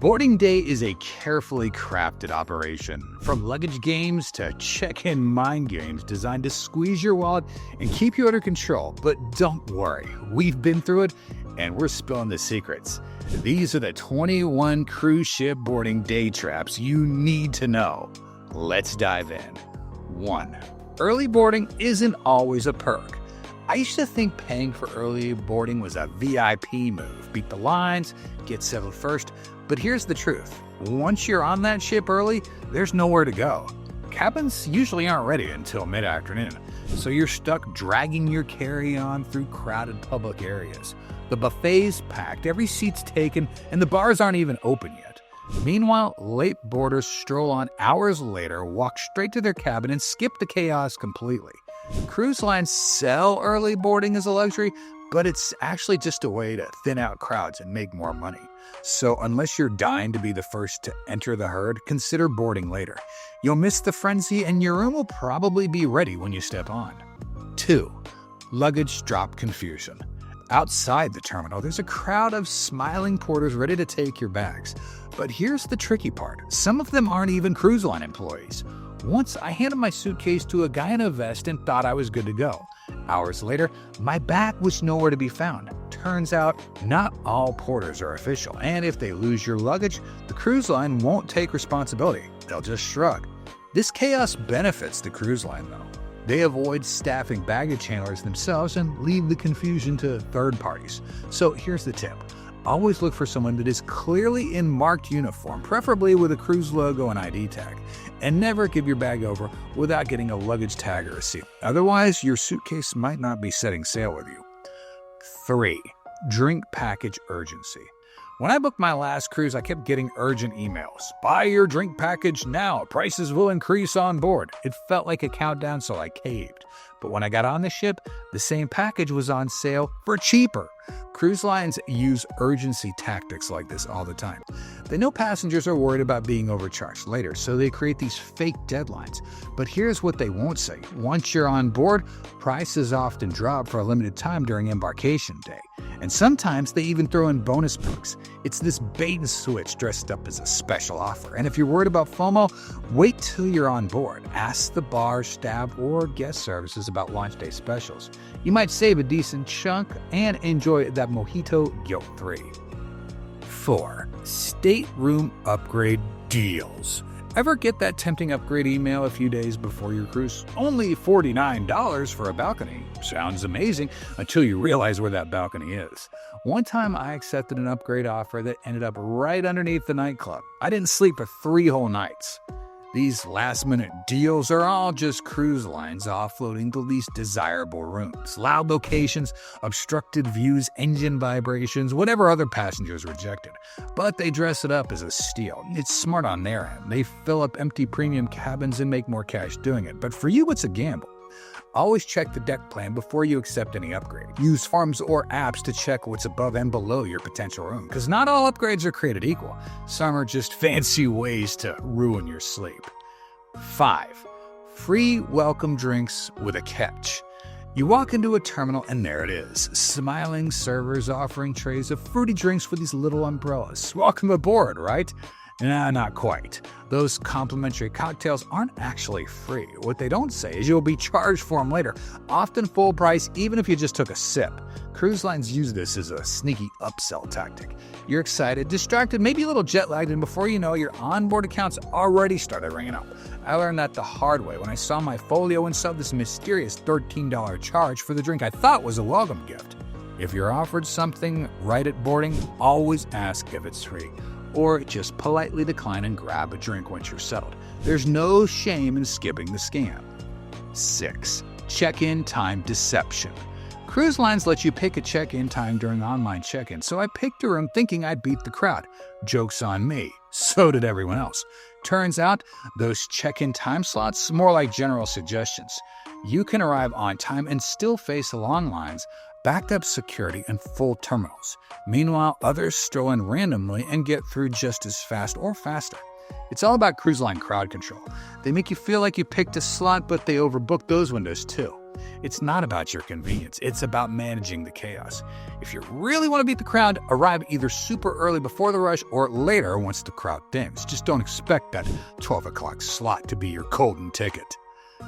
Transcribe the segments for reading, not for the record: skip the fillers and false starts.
Boarding day is a carefully crafted operation, from luggage games to check-in mind games designed to squeeze your wallet and keep you under control. But don't worry, we've been through it and we're spilling the secrets. These are the 21 cruise ship boarding day traps you need to know. Let's dive in. 1. Early boarding isn't always a perk. I used to think paying for early boarding was a VIP move. Beat the lines, get settled first. But here's the truth. Once you're on that ship early, there's nowhere to go. Cabins usually aren't ready until mid-afternoon, so you're stuck dragging your carry-on through crowded public areas. The buffet's packed, every seat's taken, and the bars aren't even open yet. Meanwhile, late boarders stroll on hours later, walk straight to their cabin, and skip the chaos completely. Cruise lines sell early boarding as a luxury, but it's actually just a way to thin out crowds and make more money. So unless you're dying to be the first to enter the herd, consider boarding later. You'll miss the frenzy and your room will probably be ready when you step on. 2. Luggage drop confusion. Outside the terminal, there's a crowd of smiling porters ready to take your bags. But here's the tricky part. Some of them aren't even cruise line employees. Once I handed my suitcase to a guy in a vest and thought I was good to go. Hours later, my bag was nowhere to be found. Turns out, not all porters are official, and if they lose your luggage, the cruise line won't take responsibility. They'll just shrug. This chaos benefits the cruise line, though. They avoid staffing baggage handlers themselves and leave the confusion to third parties. So here's the tip. Always look for someone that is clearly in marked uniform, preferably with a cruise logo and ID tag. And never give your bag over without getting a luggage tag or receipt. Otherwise, your suitcase might not be setting sail with you. 3. Drink package urgency. When I booked my last cruise, I kept getting urgent emails. Buy your drink package now. Prices will increase on board. It felt like a countdown, so I caved. But when I got on the ship, the same package was on sale for cheaper. Cruise lines use urgency tactics like this all the time. They know passengers are worried about being overcharged later, so they create these fake deadlines. But here's what they won't say. Once you're on board, prices often drop for a limited time during embarkation day. And sometimes they even throw in bonus perks. It's this bait and switch dressed up as a special offer. And if you're worried about FOMO, wait till you're on board. Ask the bar staff or guest services about launch day specials. You might save a decent chunk and enjoy that mojito guilt-free. 4. Stateroom upgrade deals. Ever get that tempting upgrade email a few days before your cruise? Only $49 for a balcony. Sounds amazing until you realize where that balcony is. One time I accepted an upgrade offer that ended up right underneath the nightclub. I didn't sleep for 3 whole nights. These last-minute deals are all just cruise lines offloading the least desirable rooms. Loud locations, obstructed views, engine vibrations, whatever other passengers rejected. But they dress it up as a steal. It's smart on their end. They fill up empty premium cabins and make more cash doing it. But for you, it's a gamble. Always check the deck plan before you accept any upgrade. Use forms or apps to check what's above and below your potential room, because not all upgrades are created equal. Some are just fancy ways to ruin your sleep. 5. Free welcome drinks with a catch. You walk into a terminal and there it is. Smiling servers offering trays of fruity drinks with these little umbrellas. Welcome aboard, right? Nah, not quite. Those complimentary cocktails aren't actually free. What they don't say is you'll be charged for them later, often full price even if you just took a sip. Cruise lines use this as a sneaky upsell tactic. You're excited, distracted, maybe a little jet-lagged, and before you know, your onboard accounts already started ringing up. I learned that the hard way when I saw my folio and saw this mysterious $13 charge for the drink I thought was a welcome gift. If you're offered something right at boarding, always ask if it's free. Or just politely decline and grab a drink once you're settled. There's no shame in skipping the scam. 6. Check-in time deception. Cruise lines let you pick a check-in time during online check-in, so I picked a room thinking I'd beat the crowd. Joke's on me. So did everyone else. Turns out, those check-in time slots more like general suggestions. You can arrive on time and still face long lines, backed up security, and full terminals. Meanwhile, others stroll in randomly and get through just as fast or faster. It's all about cruise line crowd control. They make you feel like you picked a slot, but they overbook those windows too. It's not about your convenience, it's about managing the chaos. If you really want to beat the crowd, arrive either super early before the rush or later once the crowd dims. Just don't expect that 12 o'clock slot to be your golden ticket.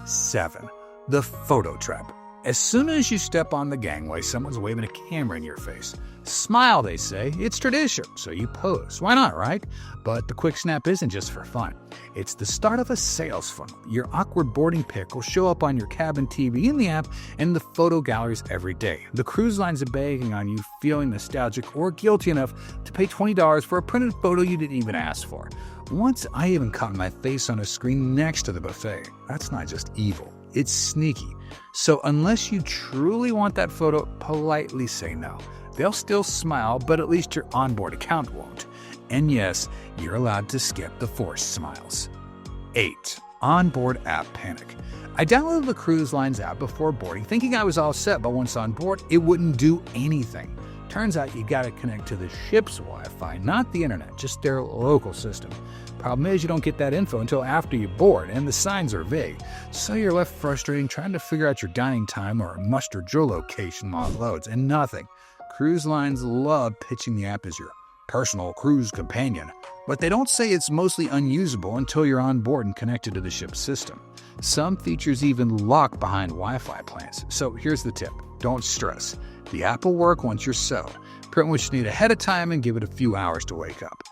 7. The photo trap. As soon as you step on the gangway, someone's waving a camera in your face. Smile, they say. It's tradition, so you pose. Why not, right? But the quick snap isn't just for fun. It's the start of a sales funnel. Your awkward boarding pic will show up on your cabin TV in the app and the photo galleries every day. The cruise lines are begging on you, feeling nostalgic or guilty enough to pay $20 for a printed photo you didn't even ask for. Once I even caught my face on a screen next to the buffet. That's not just evil. It's sneaky. So unless you truly want that photo, politely say no. They'll still smile, but at least your onboard account won't. And yes, you're allowed to skip the forced smiles. 8. Onboard app panic. I downloaded the cruise line's app before boarding, thinking I was all set, but once on board, it wouldn't do anything. Turns out you gotta connect to the ship's Wi-Fi, not the internet, just their local system. Problem is, you don't get that info until after you board, and the signs are vague. So you're left frustrated trying to figure out your dining time or mustard your location while it loads, and nothing. Cruise lines love pitching the app as your personal cruise companion, but they don't say it's mostly unusable until you're on board and connected to the ship's system. Some features even lock behind Wi-Fi plans. So here's the tip. Don't stress. The app will work once you're settled. Print what you need ahead of time and give it a few hours to wake up.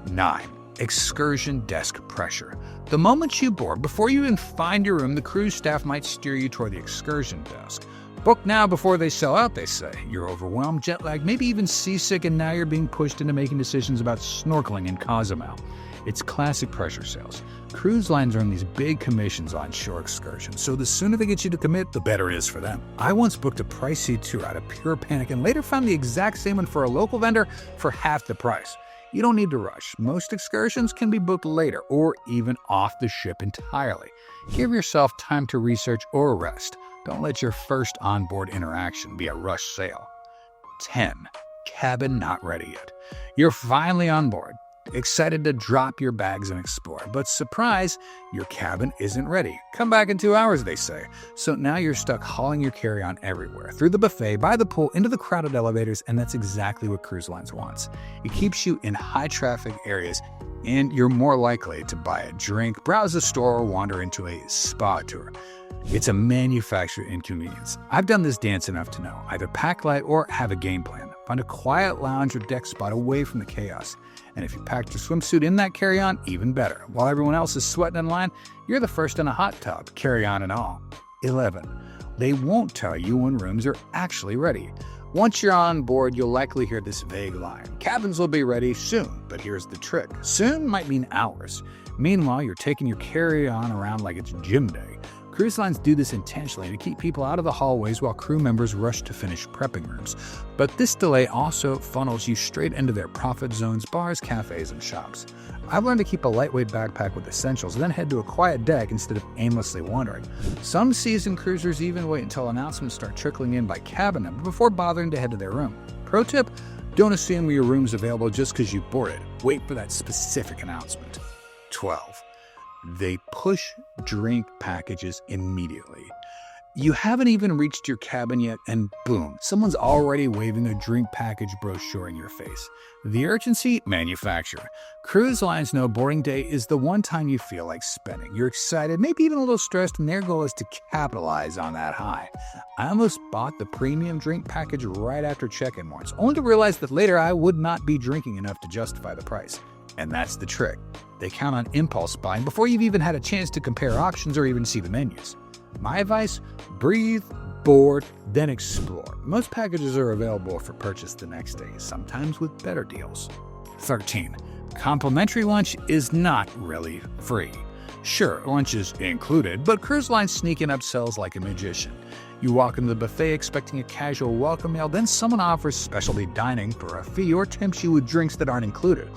9. Excursion desk pressure. The moment you board, before you even find your room, the cruise staff might steer you toward the excursion desk. Book now before they sell out, they say. You're overwhelmed, jet-lagged, maybe even seasick, and now you're being pushed into making decisions about snorkeling in Cozumel. It's classic pressure sales. Cruise lines earn these big commissions on shore excursions, so the sooner they get you to commit, the better it is for them. I once booked a pricey tour out of pure panic and later found the exact same one for a local vendor for half the price. You don't need to rush. Most excursions can be booked later or even off the ship entirely. Give yourself time to research or rest. Don't let your first onboard interaction be a rush sale. 10. Cabin not ready yet. You're finally on board, excited to drop your bags and explore. But surprise, your cabin isn't ready. Come back in 2 hours, they say. So now you're stuck hauling your carry-on everywhere, through the buffet, by the pool, into the crowded elevators, and that's exactly what Cruise Lines wants. It keeps you in high-traffic areas, and you're more likely to buy a drink, browse a store, or wander into a spa tour. It's a manufactured inconvenience. I've done this dance enough to know. Either pack light or have a game plan. Find a quiet lounge or deck spot away from the chaos. And if you packed your swimsuit in that carry-on, even better. While everyone else is sweating in line, you're the first in a hot tub, carry-on and all. 11. They won't tell you when rooms are actually ready. Once you're on board, you'll likely hear this vague line. Cabins will be ready soon, but here's the trick. Soon might mean hours. Meanwhile, you're taking your carry-on around like it's gym day. Cruise lines do this intentionally to keep people out of the hallways while crew members rush to finish prepping rooms. But this delay also funnels you straight into their profit zones, bars, cafes, and shops. I've learned to keep a lightweight backpack with essentials and then head to a quiet deck instead of aimlessly wandering. Some seasoned cruisers even wait until announcements start trickling in by cabin number before bothering to head to their room. Pro tip, don't assume your room's available just because you boarded. Wait for that specific announcement. 12. They push drink packages immediately. You haven't even reached your cabin yet, and boom, someone's already waving a drink package brochure in your face. The urgency? Manufacturer. Cruise lines know boarding day is the one time you feel like spending. You're excited, maybe even a little stressed, and their goal is to capitalize on that high. I almost bought the premium drink package right after check-in once, only to realize that later I would not be drinking enough to justify the price. And that's the trick. They count on impulse buying before you've even had a chance to compare options or even see the menus. My advice? Breathe, board, then explore. Most packages are available for purchase the next day, sometimes with better deals. 13. Complimentary lunch is not really free. Sure, lunch is included, but cruise lines sneak in upsells like a magician. You walk into the buffet expecting a casual welcome meal, then someone offers specialty dining for a fee or tempts you with drinks that aren't included.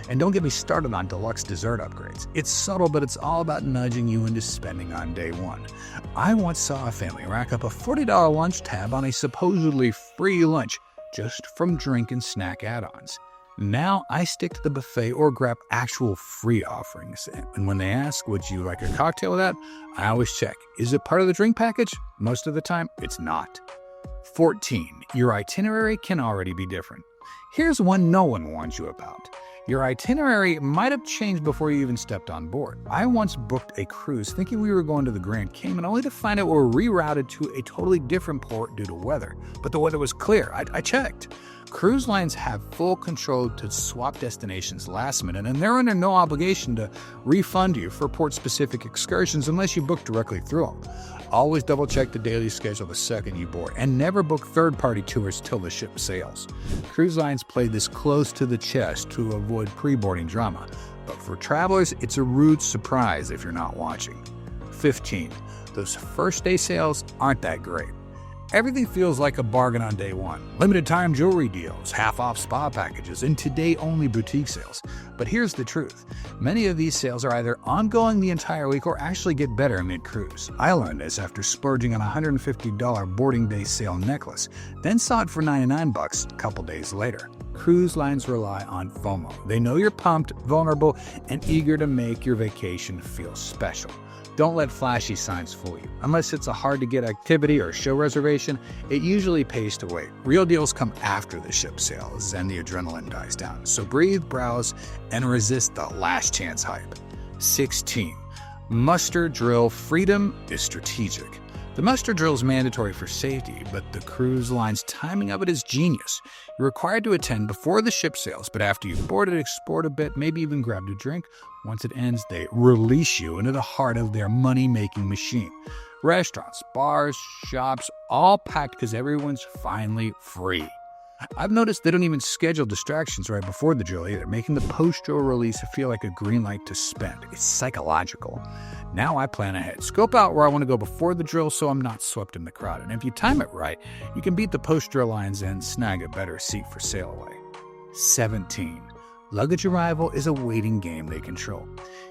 And don't get me started on deluxe dessert upgrades. It's subtle, but it's all about nudging you into spending on day one. I once saw a family rack up a $40 lunch tab on a supposedly free lunch just from drink and snack add-ons. Now I stick to the buffet or grab actual free offerings. And when they ask, would you like a cocktail with that? I always check, is it part of the drink package? Most of the time, it's not. 14. Your itinerary can already be different. Here's one no one warns you about. Your itinerary might have changed before you even stepped on board. I once booked a cruise thinking we were going to the Grand Cayman, only to find out we were rerouted to a totally different port due to weather. But the weather was clear. I checked. Cruise lines have full control to swap destinations last minute, and they're under no obligation to refund you for port-specific excursions unless you book directly through them. Always double-check the daily schedule the second you board, and never book third-party tours till the ship sails. Cruise lines play this close to the chest to avoid pre-boarding drama, but for travelers, it's a rude surprise if you're not watching. 15. Those first-day sales aren't that great. Everything feels like a bargain on day one. Limited time jewelry deals, half-off spa packages, and today-only boutique sales. But here's the truth. Many of these sales are either ongoing the entire week or actually get better mid-cruise. I learned this after splurging on a $150 boarding day sale necklace, then saw it for $99 a couple days later. Cruise lines rely on FOMO. They know you're pumped, vulnerable, and eager to make your vacation feel special. Don't let flashy signs fool you. Unless it's a hard-to-get activity or show reservation, it usually pays to wait. Real deals come after the ship sails and the adrenaline dies down. So breathe, browse, and resist the last chance hype. 16. Muster drill freedom is strategic. The muster drill is mandatory for safety, but the cruise line's timing of it is genius. You're required to attend before the ship sails, but after you've boarded, explored a bit, maybe even grabbed a drink, once it ends, they release you into the heart of their money-making machine. Restaurants, bars, shops, all packed because everyone's finally free. I've noticed they don't even schedule distractions right before the drill either, making the post-drill release feel like a green light to spend. It's psychological. Now I plan ahead. Scope out where I want to go before the drill so I'm not swept in the crowd. And if you time it right, you can beat the post-drill lines and snag a better seat for sail away. 17. Luggage arrival is a waiting game they control.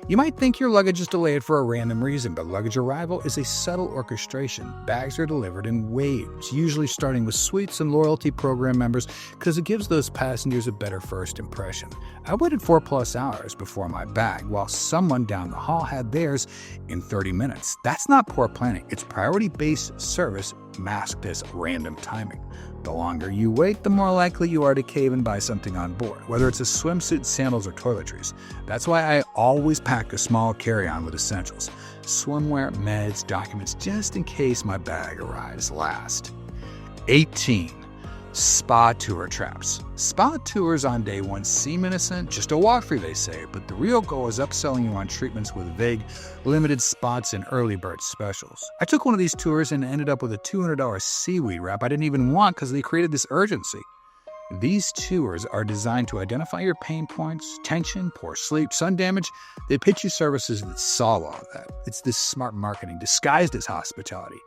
You might think your luggage is delayed for a random reason, but luggage arrival is a subtle orchestration. Bags are delivered in waves, usually starting with suites and loyalty program members because it gives those passengers a better first impression. I waited 4+ hours before my bag, while someone down the hall had theirs in 30 minutes. That's not poor planning. It's priority-based service masked as random timing. The longer you wait, the more likely you are to cave and buy something on board, whether it's a swimsuit, sandals, or toiletries. That's why I always pack a small carry-on with essentials. Swimwear, meds, documents, just in case my bag arrives last. 18. Spa tour traps. Spa tours on day one seem innocent, just a walkthrough they say, but the real goal is upselling you on treatments with vague, limited spots and early bird specials. I took one of these tours and ended up with a $200 seaweed wrap I didn't even want because they created this urgency. These tours are designed to identify your pain points, tension, poor sleep, sun damage. They pitch you services that solve all of that. It's this smart marketing disguised as hospitality.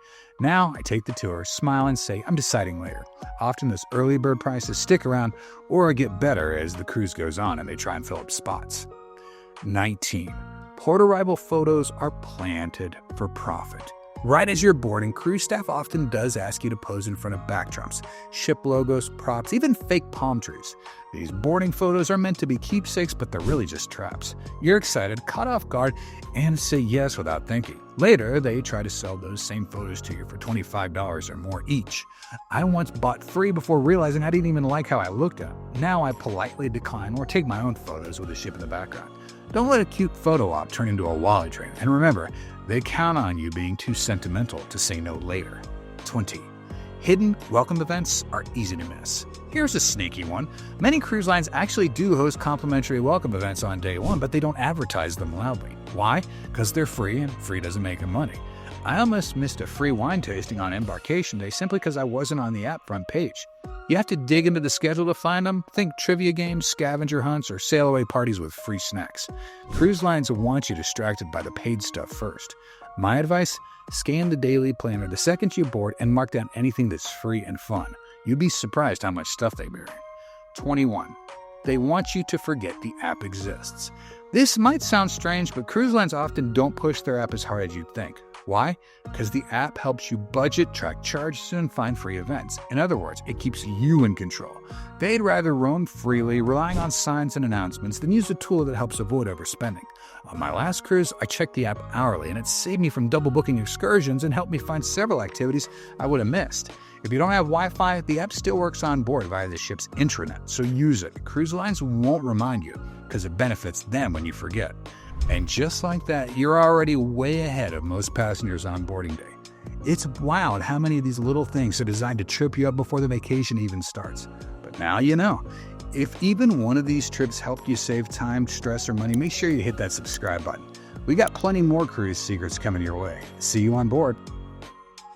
Now I take the tour, smile, and say, I'm deciding later. Often those early bird prices stick around or get better as the cruise goes on and they try and fill up spots. 19. Port arrival photos are planted for profit. Right as you're boarding, cruise staff often does ask you to pose in front of backdrops, ship logos, props, even fake palm trees. These boarding photos are meant to be keepsakes, but they're really just traps. You're excited, caught off guard, and say yes without thinking. Later, they try to sell those same photos to you for $25 or more each. I once bought 3 before realizing I didn't even like how I looked at them. Now I politely decline or take my own photos with the ship in the background. Don't let a cute photo op turn into a Wally train. And remember, they count on you being too sentimental to say no later. 20. Hidden welcome events are easy to miss. Here's a sneaky one. Many cruise lines actually do host complimentary welcome events on day one, but they don't advertise them loudly. Why? Because they're free, and free doesn't make them money. I almost missed a free wine tasting on embarkation day simply because I wasn't on the app front page. You have to dig into the schedule to find them. Think trivia games, scavenger hunts, or sail-away parties with free snacks. Cruise lines want you distracted by the paid stuff first. My advice? Scan the daily planner the second you board and mark down anything that's free and fun. You'd be surprised how much stuff they bury. 21. They want you to forget the app exists. This might sound strange, but cruise lines often don't push their app as hard as you'd think. Why? Because the app helps you budget, track charges, and find free events. In other words, it keeps you in control. They'd rather roam freely, relying on signs and announcements, than use a tool that helps avoid overspending. On my last cruise, I checked the app hourly, and it saved me from double booking excursions and helped me find several activities I would have missed. If you don't have Wi-Fi, the app still works on board via the ship's intranet, so use it. Cruise lines won't remind you, because it benefits them when you forget. And just like that, you're already way ahead of most passengers on boarding day. It's wild how many of these little things are designed to trip you up before the vacation even starts. But now you know. If even one of these trips helped you save time, stress, or money, make sure you hit that subscribe button. We got plenty more cruise secrets coming your way. See you on board.